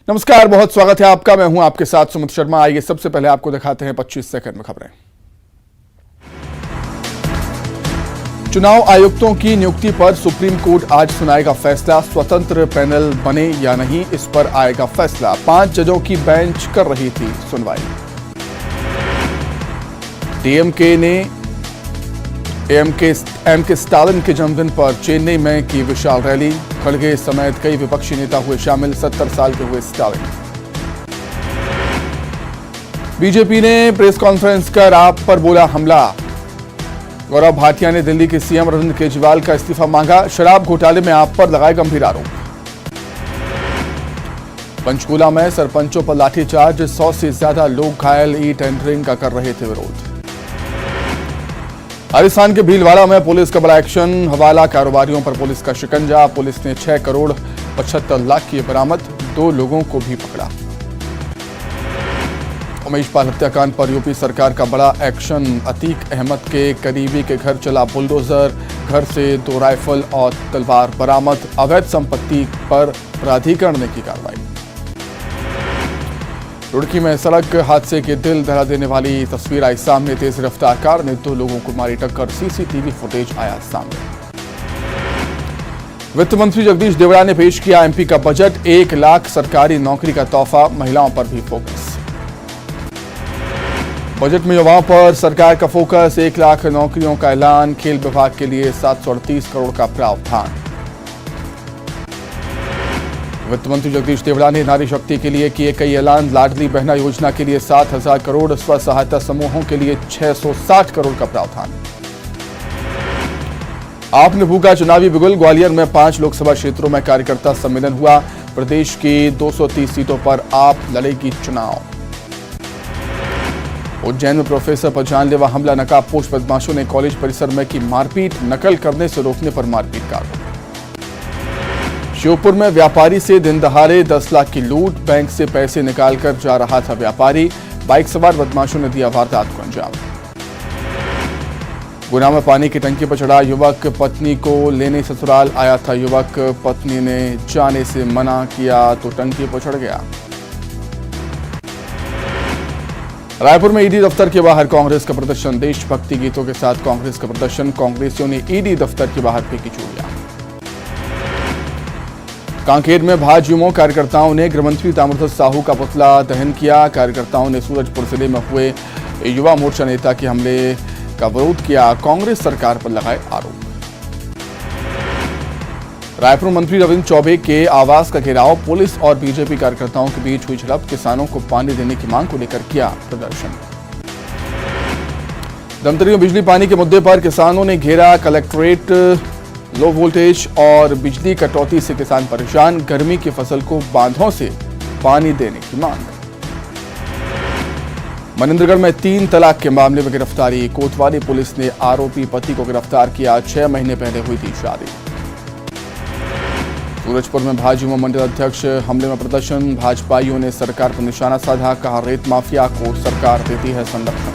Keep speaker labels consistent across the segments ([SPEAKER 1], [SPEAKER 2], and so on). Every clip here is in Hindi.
[SPEAKER 1] नमस्कार, बहुत स्वागत है आपका। मैं हूं आपके साथ सुमित शर्मा। आइए सबसे पहले आपको दिखाते हैं 25 सेकंड में खबरें। चुनाव आयुक्तों की नियुक्ति पर सुप्रीम कोर्ट आज सुनाएगा फैसला। स्वतंत्र पैनल बने या नहीं, इस पर आएगा फैसला। 5 जजों की बेंच कर रही थी सुनवाई। डीएमके ने एमके स्टालिन के जन्मदिन पर चेन्नई में की विशाल रैली। खड़गे समेत कई विपक्षी नेता हुए शामिल। 70 साल के हुए स्टालिन। बीजेपी ने प्रेस कॉन्फ्रेंस कर आप पर बोला हमला। गौरव भाटिया ने दिल्ली के सीएम अरविंद केजरीवाल का इस्तीफा मांगा। शराब घोटाले में आप पर लगाए गंभीर आरोप। पंचकूला में सरपंचों पर लाठीचार्ज, 100 से ज्यादा लोग घायल। ई टेंडरिंग का कर रहे थे विरोध। राजस्थान के भीलवाड़ा में पुलिस का बड़ा एक्शन। हवाला कारोबारियों पर पुलिस का शिकंजा। पुलिस ने 6 करोड़ 75 लाख किए बरामद। 2 लोगों को भी पकड़ा। उमेश पाल हत्याकांड पर यूपी सरकार का बड़ा एक्शन। अतीक अहमद के करीबी के घर चला बुलडोजर। घर से 2 राइफल और तलवार बरामद। अवैध संपत्ति पर प्राधिकरण ने की कार्रवाई। रुड़की में सड़क हादसे के दिल दहला देने वाली तस्वीर आई सामने। तेज रफ्तार कार ने 2 लोगों को मारी टक्कर। सीसीटीवी फुटेज आया सामने। वित्त मंत्री जगदीश देवड़ा ने पेश किया एमपी का बजट। 1 लाख सरकारी नौकरी का तोहफा। महिलाओं पर भी फोकस। बजट में युवाओं पर सरकार का फोकस। 1 लाख नौकरियों का ऐलान। खेल विभाग के लिए 738 करोड़ का प्रावधान। वित्त मंत्री जगदीश देवड़ा ने नारी शक्ति के लिए किए कई ऐलान। लाडली बहना योजना के लिए 7,000 करोड़। स्व सहायता समूहों के लिए 660 करोड़ का प्रावधान। आपने फूका चुनावी बिगुल। ग्वालियर में 5 लोकसभा क्षेत्रों में कार्यकर्ता सम्मेलन हुआ। प्रदेश की 230 सीटों पर आप लड़ेगी चुनाव। उज्जैन में प्रोफेसर पर जानलेवा हमला। नकाबपोश बदमाशों ने कॉलेज परिसर में की मारपीट। नकल करने से रोकने पर मारपीट का आरोप। श्योपुर में व्यापारी से दिन दहाड़े 10 लाख की लूट। बैंक से पैसे निकालकर जा रहा था व्यापारी। बाइक सवार बदमाशों ने दिया वारदात को अंजाम। गुना में पानी की टंकी पर चढ़ा युवक। पत्नी को लेने ससुराल आया था युवक। पत्नी ने जाने से मना किया तो टंकी पर चढ़ गया। रायपुर में ईडी दफ्तर के बाहर कांग्रेस का प्रदर्शन। देशभक्ति गीतों के साथ कांग्रेस का प्रदर्शन। कांग्रेसियों ने ईडी दफ्तर के बाहर फेंकी चूड़ियां। कांकेर में भाजयुमो कार्यकर्ताओं ने गृहमंत्री ताम्रध्वज साहू का पुतला दहन किया। कार्यकर्ताओं ने सूरजपुर जिले में हुए युवा मोर्चा नेता के हमले का विरोध किया। कांग्रेस सरकार पर लगाए आरोप। रायपुर मंत्री रविंद्र चौबे के आवास का घेराव। पुलिस और बीजेपी कार्यकर्ताओं के बीच हुई झड़प। किसानों को पानी देने की मांग को लेकर किया प्रदर्शन। धमतरी में बिजली पानी के मुद्दे पर किसानों ने घेरा कलेक्ट्रेट। लो वोल्टेज और बिजली कटौती से किसान परेशान। गर्मी की फसल को बांधों से पानी देने की मांग। मनिंद्रगढ़ में 3 तलाक के मामले में गिरफ्तारी। कोतवाली पुलिस ने आरोपी पति को गिरफ्तार किया। 6 महीने पहले हुई थी शादी। सूरजपुर में भाजयुमो मंडल अध्यक्ष हमले में प्रदर्शन। भाजपाइयों ने सरकार पर निशाना साधा। कहा रेत माफिया को सरकार देती है संरक्षण।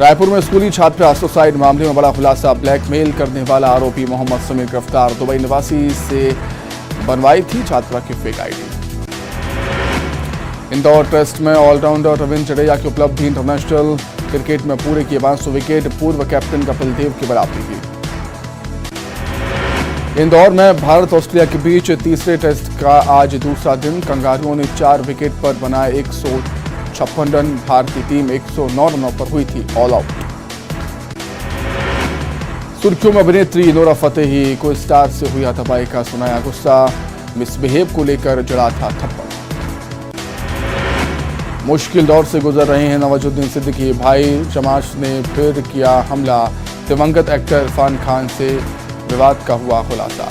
[SPEAKER 1] रायपुर में स्कूली छात्रा सुसाइड मामले में बड़ा खुलासा। ब्लैकमेल करने वाला आरोपी मोहम्मद समीर गिरफ्तार। दुबई निवासी से बनवाई थी छात्रा की फेक आईडी। इंदौर टेस्ट में ऑलराउंडर रविंद्र जडेजा की उपलब्धि। इंटरनेशनल क्रिकेट में पूरे किए 500 विकेट। पूर्व कैप्टन कपिल देव की बराबरी की। इंदौर में भारत ऑस्ट्रेलिया के बीच तीसरे टेस्ट का आज दूसरा दिन। कंगारुओं ने 4 विकेट पर बनाए 156 रन। भारतीय टीम 109 रनों पर हुई थी ऑल आउट। सुर्खियों में अभिनेत्री नोरा फतेही को स्टार से हुई हाथापाई का सुनाया गुस्सा। मिसबिहेव को लेकर जड़ा था थप्पड़। मुश्किल दौर से गुजर रहे हैं नवाजुद्दीन सिद्दीकी। भाई शमाश ने फिर किया हमला। दिवंगत एक्टर इरफान खान से विवाद का हुआ खुलासा।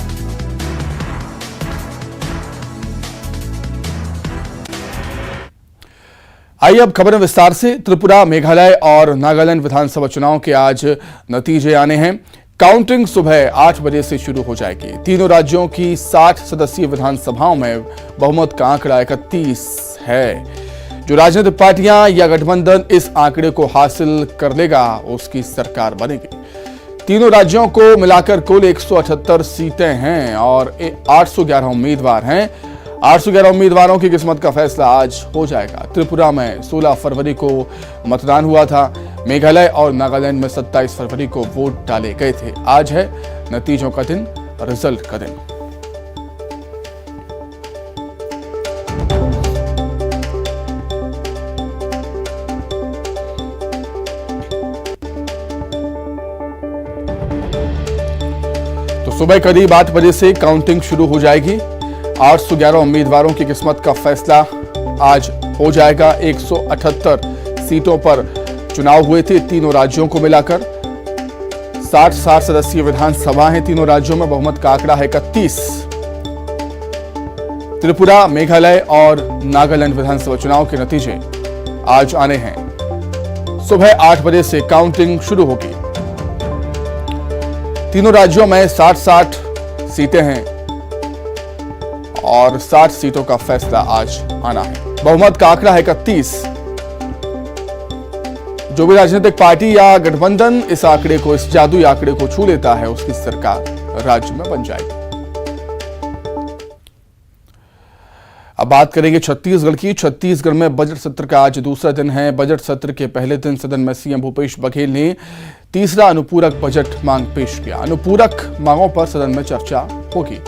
[SPEAKER 1] आइए अब खबरें विस्तार से। त्रिपुरा, मेघालय और नागालैंड विधानसभा चुनाव के आज नतीजे आने हैं। काउंटिंग सुबह 8 बजे से शुरू हो जाएगी। तीनों राज्यों की 60 सदस्यीय विधानसभाओं में बहुमत का आंकड़ा 31 है। जो राजनीतिक पार्टियां या गठबंधन इस आंकड़े को हासिल कर लेगा उसकी सरकार बनेगी। तीनों राज्यों को मिलाकर कुल 178 सीटें हैं और 811 उम्मीदवार हैं। 811 उम्मीदवारों की किस्मत का फैसला आज हो जाएगा। त्रिपुरा में 16 फरवरी को मतदान हुआ था। मेघालय और नागालैंड में 27 फरवरी को वोट डाले गए थे। आज है नतीजों का दिन, रिजल्ट का दिन। तो सुबह करीब 8 बजे से काउंटिंग शुरू हो जाएगी। 811 उम्मीदवारों की किस्मत का फैसला आज हो जाएगा। 178 सीटों पर चुनाव हुए थे तीनों राज्यों को मिलाकर। 60 सदस्यीय विधानसभा है तीनों राज्यों में। बहुमत का आंकड़ा है 31। त्रिपुरा, मेघालय और नागालैंड विधानसभा चुनाव के नतीजे आज आने हैं। सुबह 8 बजे से काउंटिंग शुरू होगी। तीनों राज्यों में 60 सीटें हैं और 60 सीटों का फैसला आज आना है। बहुमत का आंकड़ा है 31। जो भी राजनीतिक पार्टी या गठबंधन इस आंकड़े को, इस जादुई आंकड़े को छू लेता है, उसकी सरकार राज्य में बन जाएगी। अब बात करेंगे छत्तीसगढ़ की। छत्तीसगढ़ में बजट सत्र का आज दूसरा दिन है। बजट सत्र के पहले दिन सदन में सीएम भूपेश बघेल ने तीसरा अनुपूरक बजट मांग पेश किया। अनुपूरक मांगों पर सदन में चर्चा होगी।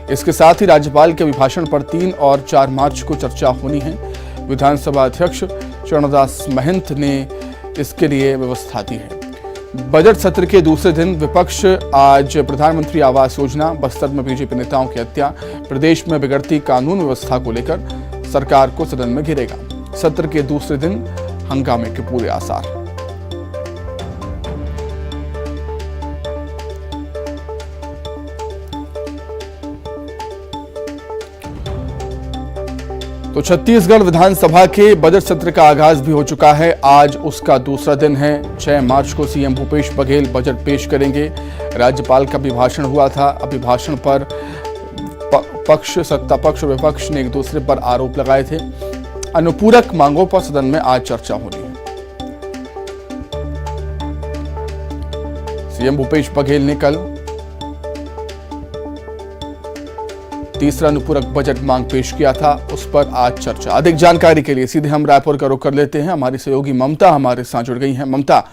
[SPEAKER 1] इसके साथ ही राज्यपाल के अभिभाषण पर 3 और 4 मार्च को चर्चा होनी है। विधानसभा अध्यक्ष चरणदास महंत ने इसके लिए व्यवस्था दी है। बजट सत्र के दूसरे दिन विपक्ष आज प्रधानमंत्री आवास योजना, बस्तर में बीजेपी नेताओं की हत्या, प्रदेश में बिगड़ती कानून व्यवस्था को लेकर सरकार को सदन में घेरेगा। सत्र के दूसरे दिन हंगामे के पूरे आसार। तो छत्तीसगढ़ विधानसभा के बजट सत्र का आगाज भी हो चुका है। आज उसका दूसरा दिन है। 6 मार्च को सीएम भूपेश बघेल बजट पेश करेंगे। राज्यपाल का अभिभाषण हुआ था। अभिभाषण पर सत्ता पक्ष और विपक्ष ने एक दूसरे पर आरोप लगाए थे। अनुपूरक मांगों पर सदन में आज चर्चा होनी है। सीएम भूपेश बघेल ने कल तीसरा अनुपूरक बजट मांग पेश किया था, उस पर आज चर्चा। अधिक जानकारी के लिए सीधे हम रायपुर का रुख कर लेते हैं। हमारी सहयोगी ममता हमारे साथ जुड़ गई हैं। ममता,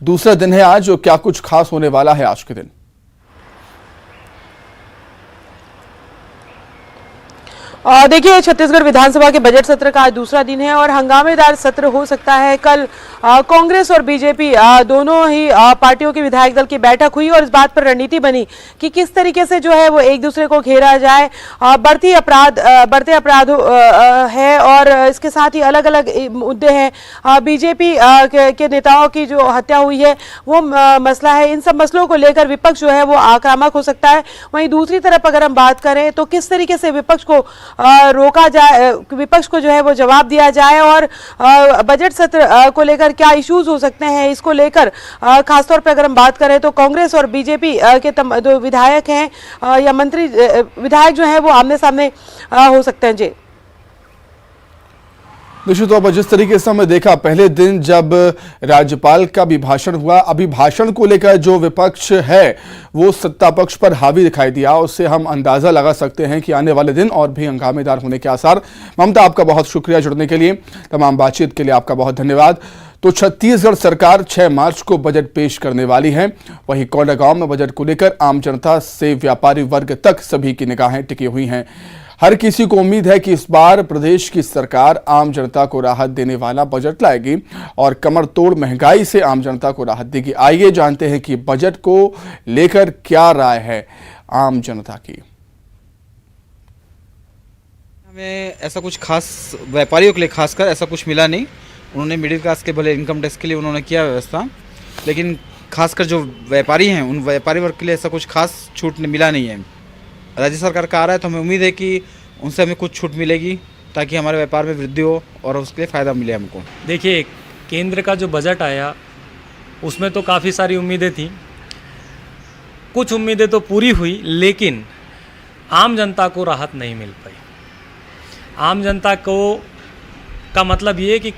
[SPEAKER 1] दूसरा दिन है आज, और क्या कुछ खास होने वाला है आज के दिन?
[SPEAKER 2] देखिए, छत्तीसगढ़ विधानसभा के बजट सत्र का आज दूसरा दिन है और हंगामेदार सत्र हो सकता है। कल कांग्रेस और बीजेपी दोनों ही पार्टियों के विधायक दल की बैठक हुई और इस बात पर रणनीति बनी कि किस तरीके से जो है वो एक दूसरे को घेरा जाए। बढ़ते अपराध है और इसके साथ ही अलग अलग मुद्दे हैं। बीजेपी के नेताओं की जो हत्या हुई है वो मसला है। इन सब मसलों को लेकर विपक्ष जो है वो आक्रामक हो सकता है। वहीं दूसरी तरफ अगर हम बात करें तो किस तरीके से विपक्ष को रोका जाए, विपक्ष को जो है वो जवाब दिया जाए और बजट सत्र को लेकर क्या इश्यूज हो सकते हैं, इसको लेकर खासतौर पर अगर हम बात करें तो कांग्रेस और बीजेपी के जो विधायक हैं या मंत्री विधायक जो हैं वो आमने सामने हो सकते हैं। जी
[SPEAKER 1] निश्चित तौर पर जिस तरीके से हमने देखा पहले दिन जब राज्यपाल का अभिभाषण हुआ, अभिभाषण को लेकर जो विपक्ष है वो सत्ता पक्ष पर हावी दिखाई दिया, उससे हम अंदाजा लगा सकते हैं कि आने वाले दिन और भी हंगामेदार होने के आसार। ममता, आपका बहुत शुक्रिया जुड़ने के लिए, तमाम बातचीत के लिए आपका बहुत धन्यवाद। तो छत्तीसगढ़ सरकार 6 मार्च को बजट पेश करने वाली है। वहीं कोंडागांव में बजट को लेकर आम जनता से व्यापारी वर्ग तक सभी की निगाहें टिकी हुई हैं। हर किसी को उम्मीद है कि इस बार प्रदेश की सरकार आम जनता को राहत देने वाला बजट लाएगी और कमर तोड़ महंगाई से आम जनता को राहत देगी। आइए जानते हैं कि बजट को लेकर क्या राय है आम जनता की।
[SPEAKER 3] हमें ऐसा कुछ खास व्यापारियों के लिए खासकर ऐसा कुछ मिला नहीं। उन्होंने मिडिल क्लास के भले इनकम टैक्स के लिए उन्होंने किया व्यवस्था, लेकिन खासकर जो व्यापारी हैं उन व्यापारी वर्ग के लिए ऐसा कुछ खास छूट मिला नहीं है। राज्य सरकार का आ रहा है तो हमें उम्मीद है कि उनसे हमें कुछ छूट मिलेगी ताकि हमारे व्यापार में वृद्धि हो और उसके लिए फ़ायदा मिले हमको।
[SPEAKER 4] देखिए, केंद्र का जो बजट आया उसमें तो काफ़ी सारी उम्मीदें थी। कुछ उम्मीदें तो पूरी हुई, लेकिन आम जनता को राहत नहीं मिल पाई। आम जनता को का मतलब ये कि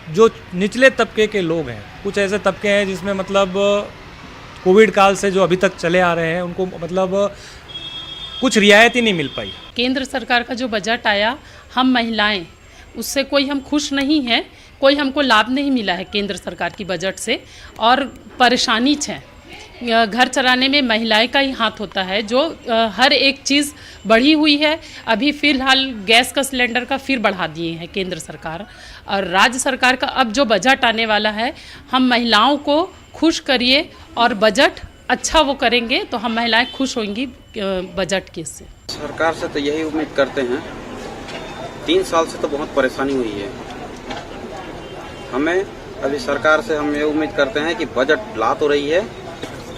[SPEAKER 4] जो निचले तबके के लोग हैं, कुछ ऐसे तबके हैं जिसमें मतलब कोविड काल से जो अभी तक चले आ रहे हैं उनको मतलब कुछ रियायत ही नहीं मिल पाई।
[SPEAKER 5] केंद्र सरकार का जो बजट आया, हम महिलाएं उससे कोई हम खुश नहीं हैं, कोई हमको लाभ नहीं मिला है केंद्र सरकार की बजट से, और परेशानी है। घर चलाने में महिलाएं का ही हाथ होता है, जो हर एक चीज़ बढ़ी हुई है। अभी फ़िलहाल गैस का सिलेंडर का फिर बढ़ा दिए हैं केंद्र सरकार, और राज्य सरकार का अब जो बजट आने वाला है, हम महिलाओं को खुश करिए और बजट अच्छा वो करेंगे तो हम महिलाएं खुश होंगी बजट के से।
[SPEAKER 6] सरकार से तो यही उम्मीद करते हैं, 3 साल से तो बहुत परेशानी हुई है हमें। अभी सरकार से हम ये उम्मीद करते हैं कि बजट ला तो रही है,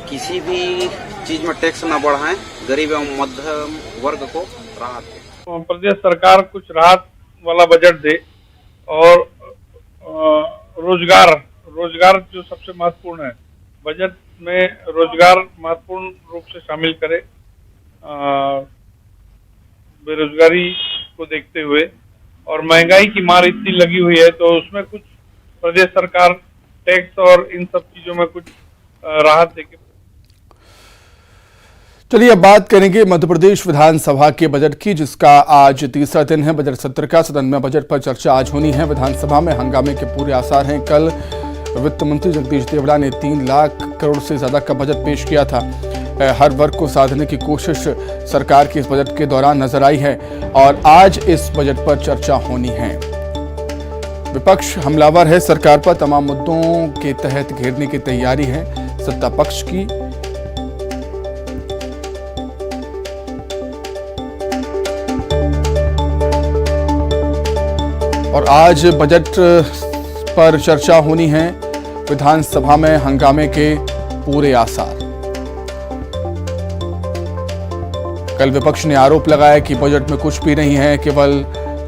[SPEAKER 6] किसी भी चीज में टैक्स ना बढ़ाएं, गरीब एवं मध्यम वर्ग को राहत दे।
[SPEAKER 7] प्रदेश सरकार कुछ राहत वाला बजट दे, और रोजगार जो सबसे महत्वपूर्ण है, बजट में रोजगार महत्वपूर्ण रूप से शामिल करे। बेरोजगारी को देखते हुए और महंगाई की मार इतनी लगी हुई है, तो उसमें कुछ प्रदेश सरकार टैक्स और इन सब चीजों में कुछ राहत देके।
[SPEAKER 1] चलिए अब बात करेंगे मध्य प्रदेश विधानसभा के बजट की, जिसका आज तीसरा दिन है बजट सत्र का। सदन में बजट पर चर्चा आज होनी है। विधानसभा में हंगामे के पूरे आसार हैं। कल वित्त मंत्री जगदीश देवड़ा ने 3 लाख करोड़ से ज्यादा का बजट पेश किया था। हर वर्ग को साधने की कोशिश सरकार की इस बजट के दौरान नजर आई है और आज इस बजट पर चर्चा होनी है। विपक्ष हमलावर है सरकार पर, तमाम मुद्दों के तहत घेरने की तैयारी है सत्ता पक्ष की। और आज बजट पर चर्चा होनी है। विधानसभा में हंगामे के पूरे आसार। कल विपक्ष ने आरोप लगाया कि बजट में कुछ भी नहीं है, केवल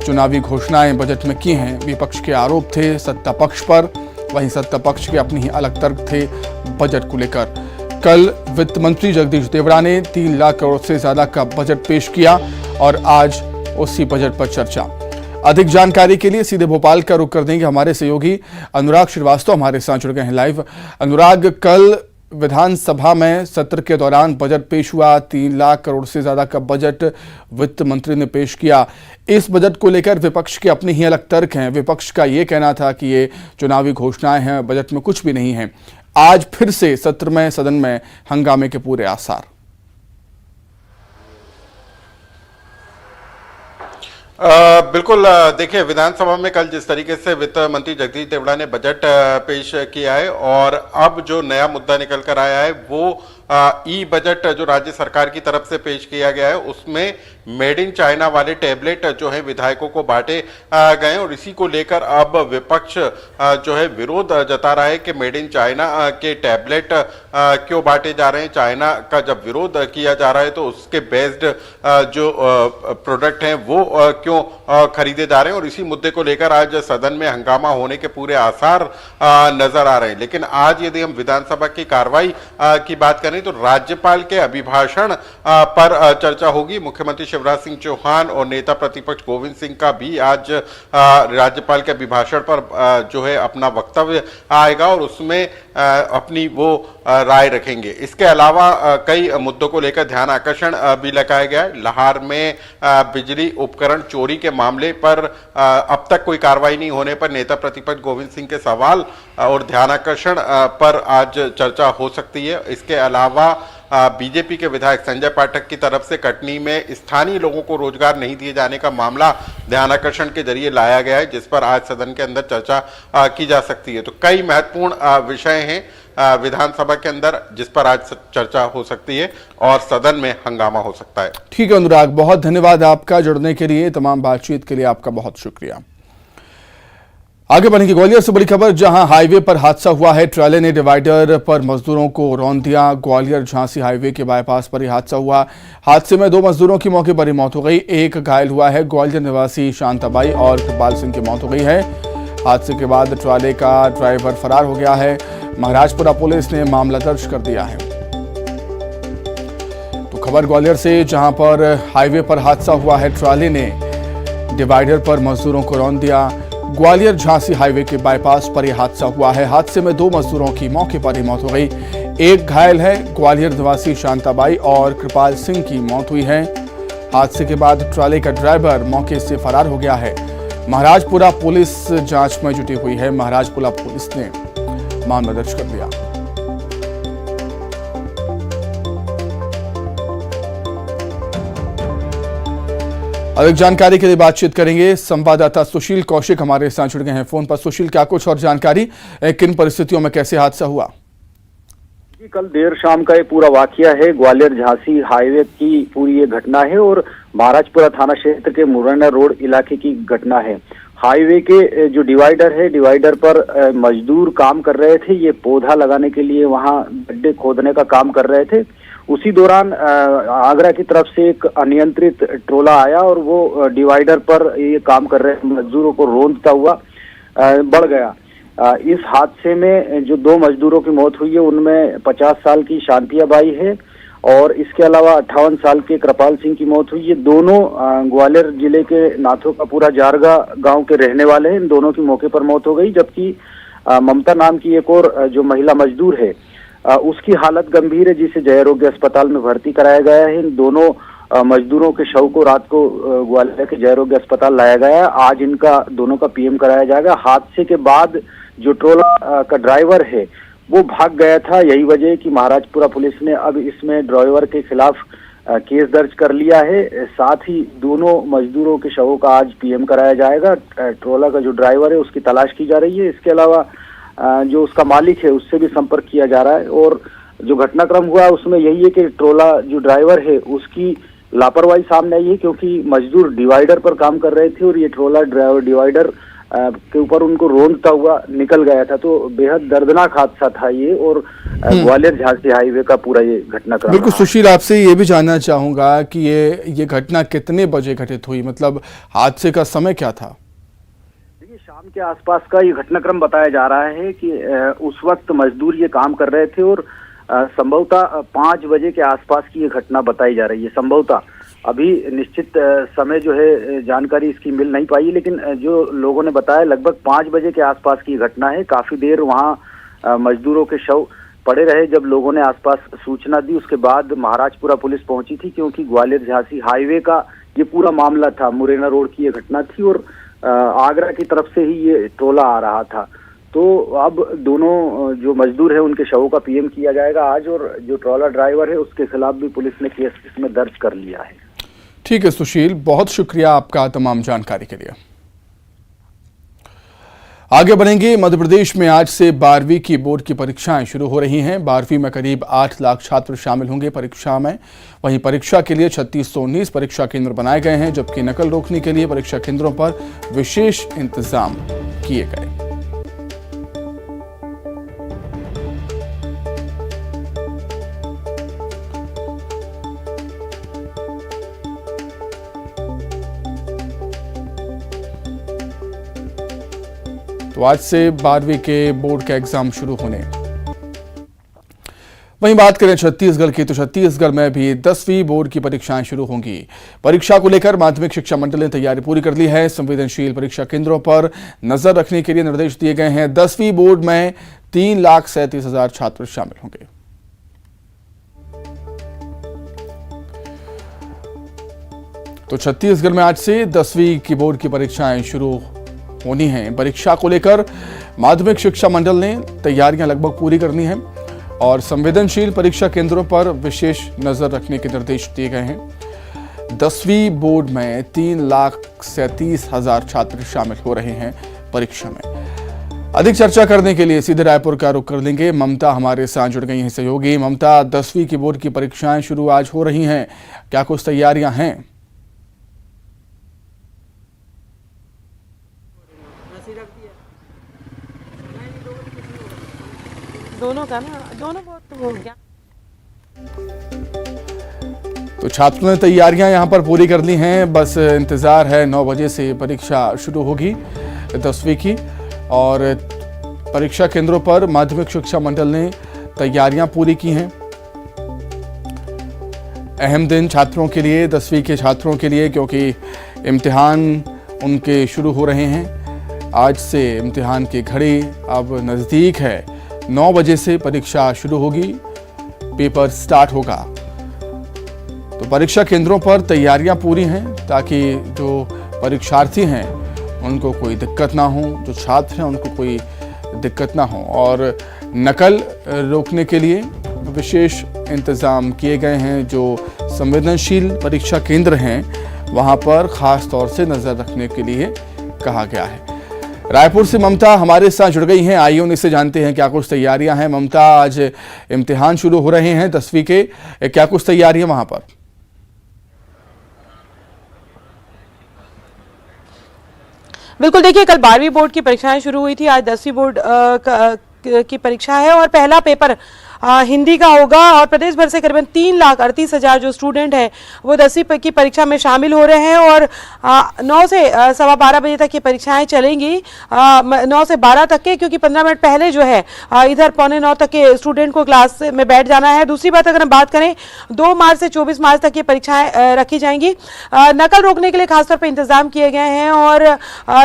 [SPEAKER 1] चुनावी घोषणाएं बजट में की हैं। विपक्ष के आरोप थे सत्ता पक्ष पर, वहीं सत्ता पक्ष के अपने ही अलग तर्क थे बजट को लेकर। कल वित्त मंत्री जगदीश देवड़ा ने 3 लाख करोड़ से ज्यादा का बजट पेश किया और आज उसी बजट पर चर्चा। अधिक जानकारी के लिए सीधे भोपाल का रुख कर देंगे हमारे सहयोगी अनुराग श्रीवास्तव हमारे साथ जुड़ गए हैं लाइव। अनुराग, कल विधानसभा में सत्र के दौरान बजट पेश हुआ, 3 लाख करोड़ से ज्यादा का बजट वित्त मंत्री ने पेश किया। इस बजट को लेकर विपक्ष के अपने ही अलग तर्क हैं। विपक्ष का ये कहना था कि ये चुनावी घोषणाएं हैं, बजट में कुछ भी नहीं है। आज फिर से सत्र में, सदन में हंगामे के पूरे आसार।
[SPEAKER 8] बिल्कुल, देखिए विधानसभा में कल जिस तरीके से वित्त मंत्री जगदीश देवड़ा ने बजट पेश किया है और अब जो नया मुद्दा निकल कर आया है वो ई बजट जो राज्य सरकार की तरफ से पेश किया गया है, उसमें मेड इन चाइना वाले टैबलेट जो है विधायकों को बांटे गए और इसी को लेकर अब विपक्ष जो है विरोध जता रहा है कि मेड इन चाइना के टैबलेट क्यों बांटे जा रहे हैं। चाइना का जब विरोध किया जा रहा है तो उसके बेस्ड जो प्रोडक्ट हैं वो क्यों खरीदे जा रहे हैं और इसी मुद्दे को लेकर आज सदन में हंगामा होने के पूरे आसार नजर आ रहे हैं। लेकिन आज यदि हम विधानसभा की कार्रवाई की बात करें तो राज्यपाल के अभिभाषण पर चर्चा होगी। मुख्यमंत्री शिवराज सिंह चौहान और नेता प्रतिपक्ष गोविंद सिंह का भी आज राज्यपाल के अभिभाषण पर जो है अपना वक्तव्य आएगा और उसमें अपनी वो राय रखेंगे। इसके अलावा कई मुद्दों को लेकर ध्यान आकर्षण भी लगाया गया है। लाहौर में बिजली उपकरण चोरी के मामले पर अब तक कोई कार्रवाई नहीं होने पर नेता प्रतिपक्ष गोविंद सिंह के सवाल और ध्यान आकर्षण पर आज चर्चा हो सकती है। इसके अलावा बीजेपी के विधायक संजय पाठक की तरफ से कटनी में स्थानीय लोगों को रोजगार नहीं दिए जाने का मामला ध्यानाकर्षण के जरिए लाया गया है, जिस पर आज सदन के अंदर चर्चा की जा सकती है। तो कई महत्वपूर्ण विषय हैं विधानसभा के अंदर जिस पर आज चर्चा हो सकती है और सदन में हंगामा हो सकता है।
[SPEAKER 1] ठीक है अनुराग, बहुत धन्यवाद आपका जुड़ने के लिए, तमाम बातचीत के लिए आपका बहुत शुक्रिया। आगे बढ़ेंगे ग्वालियर से बड़ी खबर, जहां हाईवे पर हादसा हुआ है। ट्राले ने डिवाइडर पर मजदूरों को रौंद दिया। ग्वालियर झांसी हाईवे के बाईपास पर यह हादसा हुआ। हादसे में 2 मजदूरों की मौके पर ही मौत हो गई, एक घायल हुआ है। ग्वालियर निवासी शांताबाई और कृपाल सिंह की मौत हो गई है। हादसे के बाद ट्राले का ड्राइवर फरार हो गया है। महाराजपुरा पुलिस ने मामला दर्ज कर दिया है। तो खबर ग्वालियर से, जहां पर हाईवे पर हादसा हुआ है। ट्राले ने डिवाइडर पर मजदूरों को रौंद दिया। ग्वालियर झांसी हाईवे के बाईपास पर यह हादसा हुआ है। हादसे में 2 मजदूरों की मौके पर ही मौत हो गई, एक घायल है। ग्वालियर निवासी शांताबाई और कृपाल सिंह की मौत हुई है। हादसे के बाद ट्राले का ड्राइवर मौके से फरार हो गया है। महाराजपुरा पुलिस जांच में जुटी हुई है। महाराजपुरा पुलिस ने मामला दर्ज कर लिया। अधिक जानकारी के लिए बातचीत करेंगे। संवाददाता सुशील कौशिक हमारे साथ जुड़ गए हैं फोन पर। सुशील, क्या कुछ और जानकारी, किन परिस्थितियों में कैसे हादसा हुआ?
[SPEAKER 9] कल देर शाम का ये पूरा वाकया है। ग्वालियर झांसी हाईवे की पूरी ये घटना है और महाराजपुरा थाना क्षेत्र के मुरैना रोड इलाके की घटना है। हाईवे के जो डिवाइडर है, डिवाइडर पर मजदूर काम कर रहे थे। ये पौधा लगाने के लिए वहां गड्ढे खोदने का काम कर रहे थे। उसी दौरान आगरा की तरफ से एक अनियंत्रित ट्रोला आया और वो डिवाइडर पर ये काम कर रहे मजदूरों को रौंदता हुआ बढ़ गया। इस हादसे में जो 2 मजदूरों की मौत हुई है उनमें 50 साल की शांतिया बाई है और इसके अलावा 58 साल के कृपाल सिंह की मौत हुई। ये दोनों ग्वालियर जिले के नाथोकापुरा जारगा गांव के रहने वाले हैं। इन दोनों की मौके पर मौत हो गई, जबकि ममता नाम की एक और जो महिला मजदूर है उसकी हालत गंभीर है, जिसे जय आरोग्य अस्पताल में भर्ती कराया गया है। इन दोनों मजदूरों के शव को रात को ग्वालियर के जय आरोग्य अस्पताल लाया गया है। आज इनका दोनों का पीएम कराया जाएगा। हादसे के बाद जो ट्रोला का ड्राइवर है वो भाग गया था। यही वजह है कि महाराजपुरा पुलिस ने अब इसमें ड्राइवर के खिलाफ केस दर्ज कर लिया है। साथ ही दोनों मजदूरों के शवों का आज पीएम कराया जाएगा। ट्रोला का जो ड्राइवर है उसकी तलाश की जा रही है। इसके अलावा जो उसका मालिक है उससे भी संपर्क किया जा रहा है। और जो घटनाक्रम हुआ उसमें यही है कि ट्रोला जो ड्राइवर है उसकी लापरवाही सामने आई है, क्योंकि मजदूर डिवाइडर पर काम कर रहे थे और ये ट्रोला ड्राइवर डिवाइडर के ऊपर उनको रोंदता हुआ निकल गया था। तो बेहद दर्दनाक हादसा था ये और ग्वालियर झांसी हाईवे का पूरा ये घटनाक्रम।
[SPEAKER 1] बिल्कुल सुशील, आपसे ये भी जानना चाहूंगा कि ये घटना कितने बजे घटित हुई, मतलब हादसे का समय क्या था?
[SPEAKER 9] देखिए, शाम के आसपास का ये घटनाक्रम बताया जा रहा है कि उस वक्त मजदूर ये काम कर रहे थे और संभवतः 5 बजे के आसपास की ये घटना बताई जा रही है। संभवतः अभी निश्चित समय जो है जानकारी इसकी मिल नहीं पाई, लेकिन जो लोगों ने बताया लगभग 5 बजे के आसपास की घटना है। काफी देर वहां मजदूरों के शव पड़े रहे। जब लोगों ने आसपास सूचना दी उसके बाद महाराजपुरा पुलिस पहुंची थी, क्योंकि ग्वालियर झांसी हाईवे का ये पूरा मामला था। मुरैना रोड की ये घटना थी और आगरा की तरफ से ही ये ट्रोला आ रहा था। तो अब दोनों जो मजदूर है उनके शवों का पीएम किया जाएगा आज, और जो ट्रोला ड्राइवर है उसके खिलाफ भी पुलिस ने केस इसमें दर्ज कर लिया है।
[SPEAKER 1] ठीक है सुशील, बहुत शुक्रिया आपका तमाम जानकारी के लिए। आगे बढ़ेंगे। मध्य प्रदेश में आज से 12वीं की बोर्ड की परीक्षाएं शुरू हो रही हैं। 12वीं में करीब 8 लाख छात्र शामिल होंगे परीक्षा में। वहीं परीक्षा के लिए 3619 परीक्षा केंद्र बनाए गए हैं, जबकि नकल रोकने के लिए परीक्षा केंद्रों पर विशेष इंतजाम किए गए। तो आज से 12वीं के बोर्ड का एग्जाम शुरू होने। वहीं बात करें छत्तीसगढ़ की, तो छत्तीसगढ़ में भी 10वीं बोर्ड की परीक्षाएं शुरू होंगी। परीक्षा को लेकर माध्यमिक शिक्षा मंडल ने तैयारी पूरी कर ली है। संवेदनशील परीक्षा केंद्रों पर नजर रखने के लिए निर्देश दिए गए हैं। 10वीं बोर्ड में 3,37,000 छात्र शामिल होंगे। तो छत्तीसगढ़ में आज से 10वीं की बोर्ड की परीक्षाएं शुरू होनी है। परीक्षा को लेकर माध्यमिक शिक्षा मंडल ने तैयारियां लगभग पूरी करनी है और संवेदनशील परीक्षा केंद्रों पर विशेष नजर रखने के निर्देश दिए गए हैं। 10वीं बोर्ड में 3,37,000 छात्र शामिल हो रहे हैं परीक्षा में। अधिक चर्चा करने के लिए सीधे रायपुर का रुख कर लेंगे। ममता हमारे साथ जुड़ गई हैं सहयोगी। ममता, 10वीं की बोर्ड की परीक्षाएं शुरू आज हो रही हैं, क्या कुछ तैयारियां हैं?
[SPEAKER 2] दोनों का ना, दोनों बहुत हो गया।
[SPEAKER 1] तो छात्रों ने तैयारियां यहां पर पूरी कर ली हैं। बस इंतजार है 9 बजे से परीक्षा शुरू होगी 10वीं की, और परीक्षा केंद्रों पर माध्यमिक शिक्षा मंडल ने तैयारियां पूरी की हैं। अहम दिन छात्रों के लिए, 10वीं के छात्रों के लिए, क्योंकि इम्तिहान उनके शुरू हो रहे हैं। आज से इम्तिहान की घड़ी अब नज़दीक है। 9 बजे से परीक्षा शुरू होगी, पेपर स्टार्ट होगा। तो परीक्षा केंद्रों पर तैयारियां पूरी हैं ताकि जो परीक्षार्थी हैं उनको कोई दिक्कत ना हो, जो छात्र हैं उनको कोई दिक्कत ना हो। और नकल रोकने के लिए विशेष इंतजाम किए गए हैं। जो संवेदनशील परीक्षा केंद्र हैं वहां पर खास तौर से नजर रखने के लिए कहा गया है। रायपुर से ममता हमारे साथ जुड़ गई हैं, आइए उनसे जानते हैं क्या कुछ तैयारियां हैं। ममता, आज इम्तिहान शुरू हो रहे हैं 10वीं के, क्या कुछ तैयारियां वहां पर?
[SPEAKER 2] बिल्कुल, देखिए कल 12वीं बोर्ड की परीक्षाएं शुरू हुई थी, आज 10वीं बोर्ड की परीक्षा है और पहला पेपर हिंदी का होगा। और प्रदेश भर से करीबन 3,38,000 जो स्टूडेंट हैं वो 10वीं की परीक्षा में शामिल हो रहे हैं। और 9 से 12:15 बजे तक ये परीक्षाएं चलेंगी, 9 से 12 तक के, क्योंकि 15 मिनट पहले जो है इधर 8:45 तक के स्टूडेंट को क्लास में बैठ जाना है। दूसरी बात, अगर हम बात करें 2 मार्च से 24 मार्च तक ये परीक्षाएं रखी जाएंगी। नकल रोकने के लिए खासतौर पर इंतजाम किए गए हैं और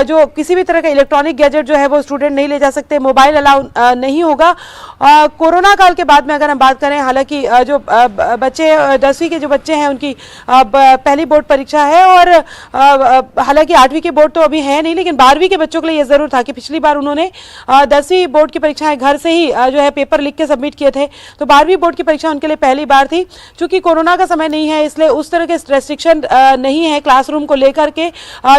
[SPEAKER 2] जो किसी भी तरह का इलेक्ट्रॉनिक गैजेट जो है वो स्टूडेंट नहीं ले जा सकते, मोबाइल अलाउ नहीं होगा। कोरोना काल के बाद में अगर हम बात करें, हालांकि जो बच्चे 10वीं के जो बच्चे हैं उनकी पहली बोर्ड परीक्षा है और हालांकि 8वीं के बोर्ड तो अभी है नहीं, लेकिन 12वीं के बच्चों के लिए यह जरूर था कि पिछली बार उन्होंने 10वीं बोर्ड की परीक्षाएं घर से ही जो है पेपर लिख के सबमिट किए थे, तो 12वीं बोर्ड की परीक्षा उनके लिए पहली बार थी। चूंकि कोरोना का समय नहीं है इसलिए उस तरह के रेस्ट्रिक्शन नहीं है क्लासरूम को लेकर के,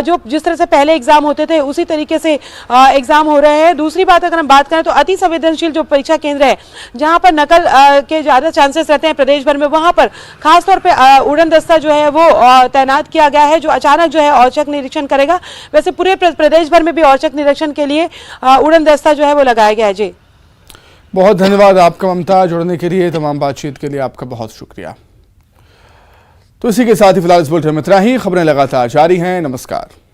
[SPEAKER 2] जो जिस तरह से पहले एग्जाम होते थे उसी तरीके से एग्जाम हो रहे हैं। दूसरी बात, अगर हम बात करें तो अति संवेदनशील जो परीक्षा केंद्र है जहां पर नकल के ज्यादा चांसेस रहते हैं प्रदेश भर में, वहां पर खासतौर पे उड़न दस्ता जो है वो तैनात किया गया है, जो अचानक जो है औचक निरीक्षण करेगा। वैसे पूरे प्रदेश भर में भी औचक निरीक्षण के लिए उड़न दस्ता जो है वो लगाया गया है। जी,
[SPEAKER 1] बहुत धन्यवाद आपका ममता, जुड़ने के लिए, तमाम बातचीत के लिए आपका बहुत शुक्रिया। तो इसी के साथ ही फिलहाल इस बुलेटिन में इतना ही। खबरें लगातार जारी हैं। नमस्कार।